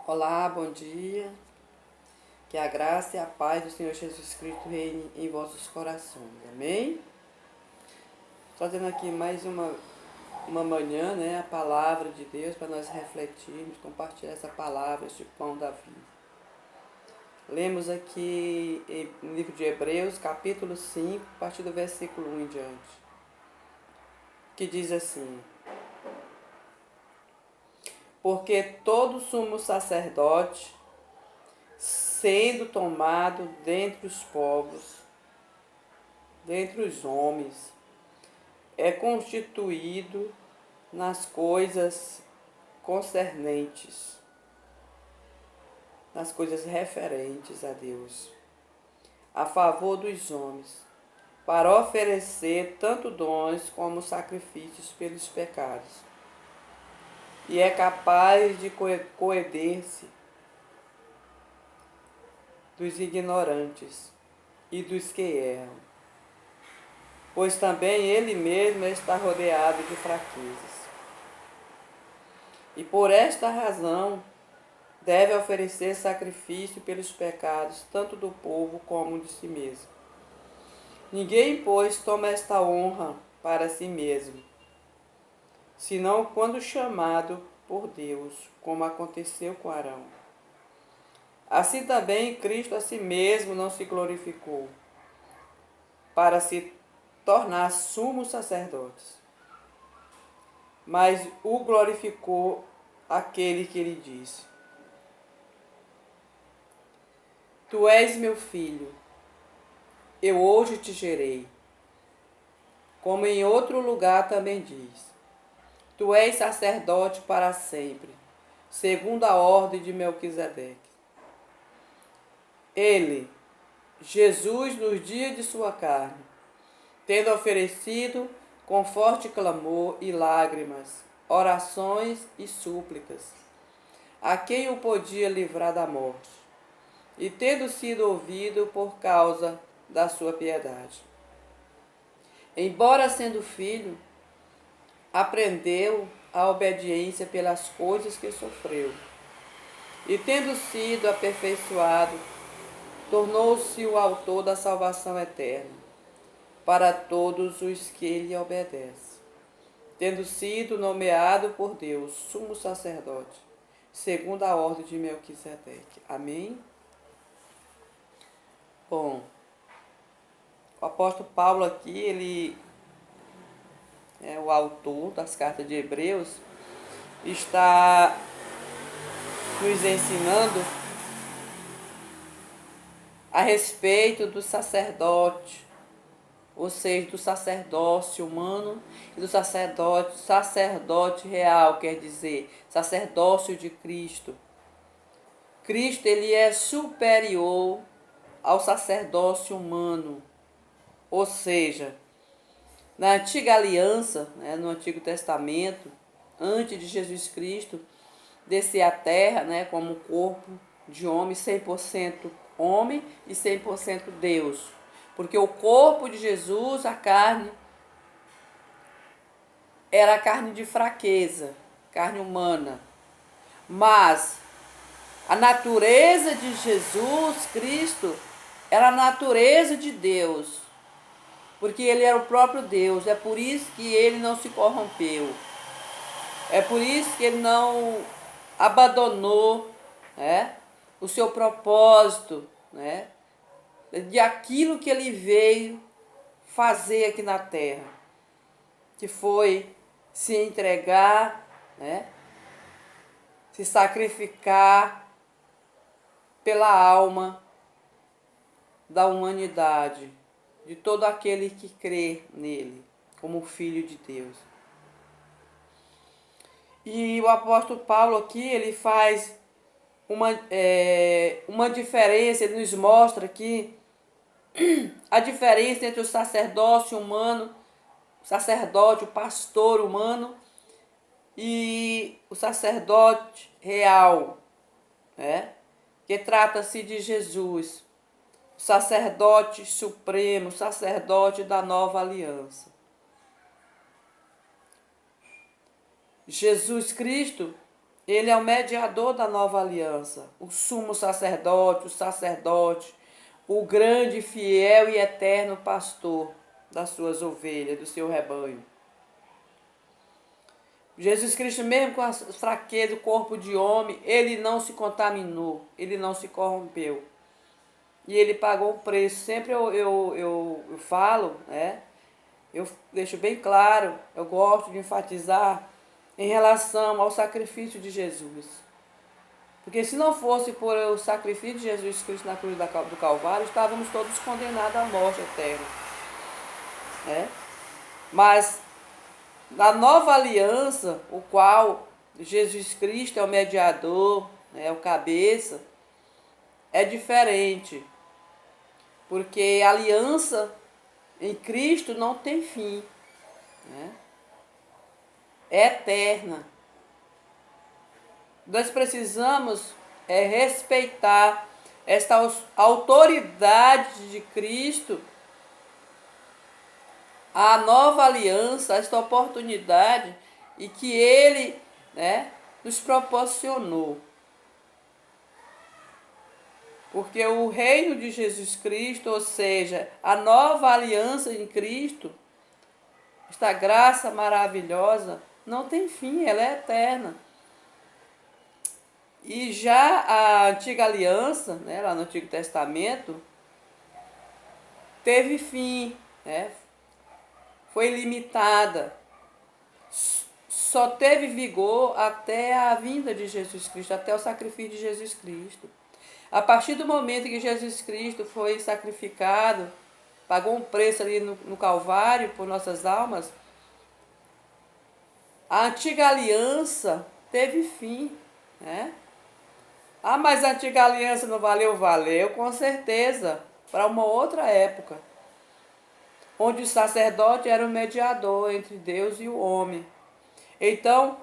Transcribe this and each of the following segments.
Olá, bom dia. Que a graça e a paz do Senhor Jesus Cristo reine em vossos corações. Amém? Fazendo aqui mais uma manhã, né? A palavra de Deus para nós refletirmos, compartilhar essa palavra, este pão da vida. Lemos aqui no livro de Hebreus, capítulo 5, a partir do versículo 1 em diante. Que diz assim: Porque todo sumo sacerdote, sendo tomado dentre os povos, dentre os homens, é constituído nas coisas concernentes, nas coisas referentes a Deus, a favor dos homens, para oferecer tanto dons como sacrifícios pelos pecados. E é capaz de coeder-se dos ignorantes e dos que erram, pois também ele mesmo está rodeado de fraquezas. E por esta razão deve oferecer sacrifício pelos pecados, tanto do povo como de si mesmo. Ninguém, pois, toma esta honra para si mesmo, senão quando chamado por Deus, como aconteceu com Arão. Assim também Cristo a si mesmo não se glorificou, para se tornar sumo sacerdote, mas o glorificou aquele que lhe disse: Tu és meu filho, eu hoje te gerei. Como em outro lugar também diz: Tu és sacerdote para sempre, segundo a ordem de Melquisedeque. Ele, Jesus, nos dias de sua carne, tendo oferecido com forte clamor e lágrimas, orações e súplicas, a quem o podia livrar da morte, e tendo sido ouvido por causa da sua piedade. Embora sendo filho, aprendeu a obediência pelas coisas que sofreu, e tendo sido aperfeiçoado, tornou-se o autor da salvação eterna para todos os que lhe obedecem, tendo sido nomeado por Deus sumo sacerdote, segundo a ordem de Melquisedeque. Amém? Bom, o apóstolo Paulo aqui, ele é o autor das cartas de Hebreus, está nos ensinando a respeito do sacerdote, ou seja, do sacerdócio humano e do sacerdote real, quer dizer, sacerdócio de Cristo. Cristo, ele é superior ao sacerdócio humano, ou seja, na antiga aliança, né, no Antigo Testamento, antes de Jesus Cristo descer à terra, né, como corpo de homem, 100% homem e 100% Deus. Porque o corpo de Jesus, a carne, era a carne de fraqueza, carne humana. Mas a natureza de Jesus Cristo era a natureza de Deus, porque ele era o próprio Deus. É por isso que ele não se corrompeu. É por isso que ele não abandonou, né, o seu propósito, né, de aquilo que ele veio fazer aqui na terra, que foi se entregar, né, se sacrificar pela alma da humanidade, de todo aquele que crê nele como Filho de Deus. E o apóstolo Paulo aqui, ele faz uma diferença, ele nos mostra aqui a diferença entre o sacerdócio humano, o sacerdote, o pastor humano e o sacerdote real, né? Que trata-se de Jesus, o sacerdote supremo, o sacerdote da nova aliança. Jesus Cristo, Ele é o mediador da nova aliança, o sumo sacerdote, o grande, fiel e eterno pastor das suas ovelhas, do seu rebanho. Jesus Cristo, mesmo com a fraqueza do corpo de homem, ele não se contaminou, ele não se corrompeu. E ele pagou o preço. Sempre eu falo, né? Eu deixo bem claro, eu gosto de enfatizar em relação ao sacrifício de Jesus. Porque se não fosse por o sacrifício de Jesus Cristo na cruz do Calvário, estávamos todos condenados à morte eterna. Né? Mas na nova aliança, o qual Jesus Cristo é o mediador, é o cabeça, é diferente. Porque a aliança em Cristo não tem fim. Né? É eterna. Nós precisamos respeitar esta autoridade de Cristo, a nova aliança, esta oportunidade e que Ele, né, nos proporcionou. Porque o reino de Jesus Cristo, ou seja, a nova aliança em Cristo, esta graça maravilhosa, não tem fim, ela é eterna. E já a antiga aliança, né, lá no Antigo Testamento, teve fim, né, foi limitada. Só teve vigor até a vinda de Jesus Cristo, até o sacrifício de Jesus Cristo. A partir do momento que Jesus Cristo foi sacrificado, pagou um preço ali no Calvário por nossas almas, a antiga aliança teve fim, né? Ah, mas a antiga aliança não valeu? Valeu, com certeza, para uma outra época, onde o sacerdote era o mediador entre Deus e o homem. Então,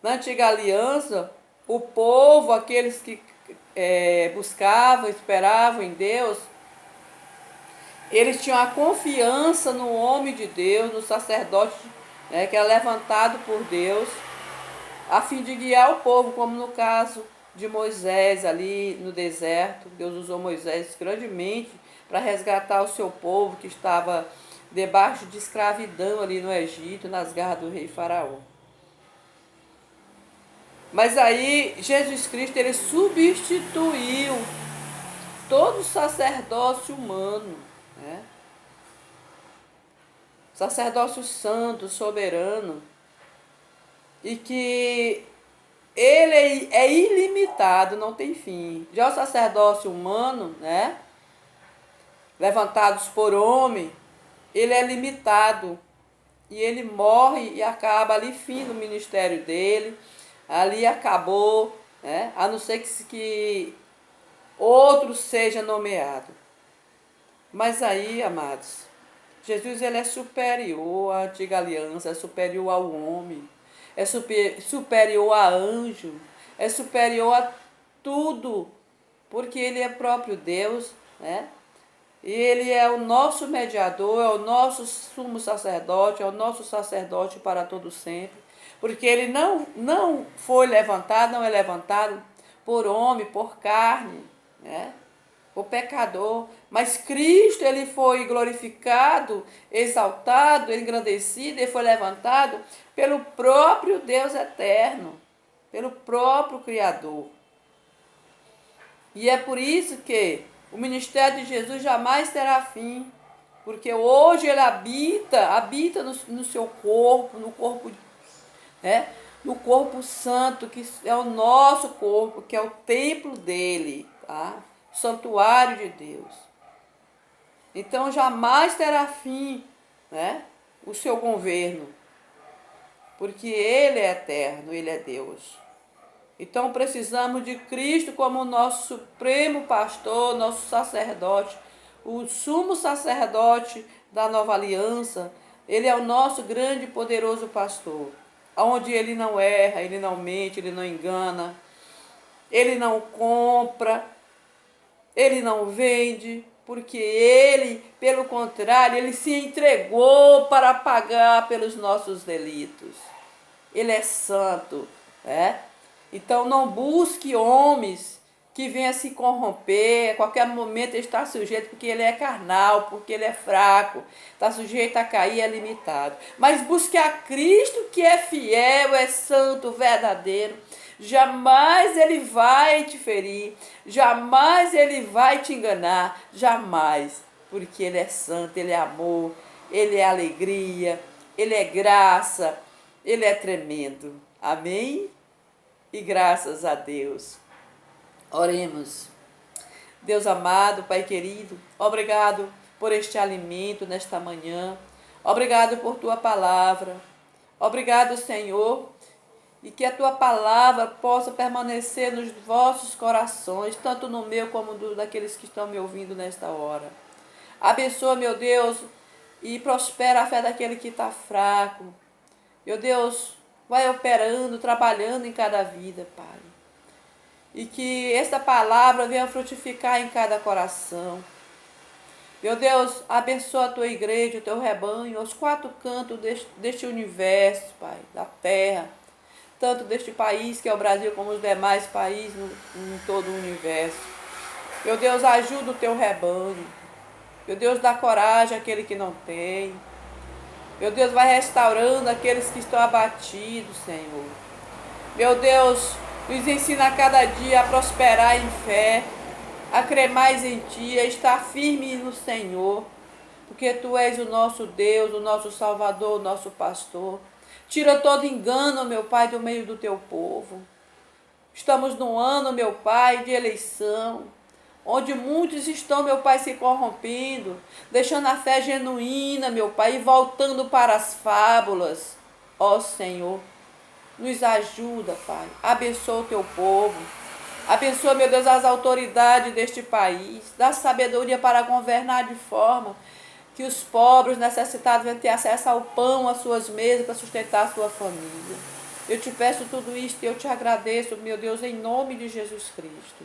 na antiga aliança, o povo, aqueles que buscavam, esperavam em Deus, eles tinham a confiança no homem de Deus, no sacerdote, né, que era levantado por Deus, a fim de guiar o povo, como no caso de Moisés ali no deserto. Deus usou Moisés grandemente para resgatar o seu povo que estava debaixo de escravidão ali no Egito, nas garras do rei Faraó. Mas aí Jesus Cristo, ele substituiu todo o sacerdócio humano, né? Sacerdócio santo, soberano, e que ele é ilimitado, não tem fim. Já o sacerdócio humano, né, levantados por homem, ele é limitado. E ele morre e acaba ali, fim do ministério dele. Ali acabou, né, a não ser que outro seja nomeado. Mas aí, amados, Jesus, ele é superior à antiga aliança, é superior ao homem, é superior a anjo, é superior a tudo, porque ele é próprio Deus, né? E ele é o nosso mediador, é o nosso sumo sacerdote, é o nosso sacerdote para todo sempre, porque ele não foi levantado, não é levantado por homem, por carne, né? O pecador, mas Cristo, ele foi glorificado, exaltado, engrandecido, ele foi levantado pelo próprio Deus eterno, pelo próprio Criador. E é por isso que o ministério de Jesus jamais terá fim, porque hoje ele habita no seu corpo, no corpo, né? No corpo santo, que é o nosso corpo, que é o templo dele, tá? Santuário de Deus. Então jamais terá fim, né, o seu governo, porque ele é eterno, ele é Deus. Então precisamos de Cristo como nosso supremo pastor, nosso sacerdote, o sumo sacerdote da nova aliança. Ele é o nosso grande e poderoso pastor, onde ele não erra, ele não mente, ele não engana, ele não compra, ele não vende, porque ele, pelo contrário, ele se entregou para pagar pelos nossos delitos. Ele é santo, né? Então não busque homens que venham se corromper, a qualquer momento ele está sujeito, porque ele é carnal, porque ele é fraco, está sujeito a cair, é limitado. Mas busque a Cristo que é fiel, é santo, verdadeiro. Jamais ele vai te ferir, jamais ele vai te enganar, jamais, porque ele é santo, ele é amor, ele é alegria, ele é graça, ele é tremendo. Amém? E graças a Deus. Oremos. Deus amado, Pai querido, obrigado por este alimento nesta manhã. Obrigado por tua palavra. Obrigado, Senhor, e que a tua palavra possa permanecer nos vossos corações, tanto no meu como daqueles que estão me ouvindo nesta hora. Abençoa, meu Deus, e prospera a fé daquele que está fraco. Meu Deus, vai operando, trabalhando em cada vida, Pai. E que esta palavra venha frutificar em cada coração. Meu Deus, abençoa a tua igreja, o teu rebanho, aos quatro cantos deste universo, Pai, da terra. Tanto deste país, que é o Brasil, como os demais países em todo o universo. Meu Deus, ajuda o teu rebanho. Meu Deus, dá coragem àquele que não tem. Meu Deus, vai restaurando aqueles que estão abatidos, Senhor. Meu Deus, nos ensina a cada dia a prosperar em fé, a crer mais em Ti, a estar firme no Senhor, porque Tu és o nosso Deus, o nosso Salvador, o nosso pastor. Tira todo engano, meu Pai, do meio do Teu povo. Estamos num ano, meu Pai, de eleição, onde muitos estão, meu Pai, se corrompendo, deixando a fé genuína, meu Pai, e voltando para as fábulas. Ó Senhor, nos ajuda, Pai. Abençoa o Teu povo. Abençoa, meu Deus, as autoridades deste país. Dá sabedoria para governar de forma que os pobres, necessitados, venham ter acesso ao pão, às suas mesas, para sustentar a sua família. Eu te peço tudo isto e eu te agradeço, meu Deus, em nome de Jesus Cristo.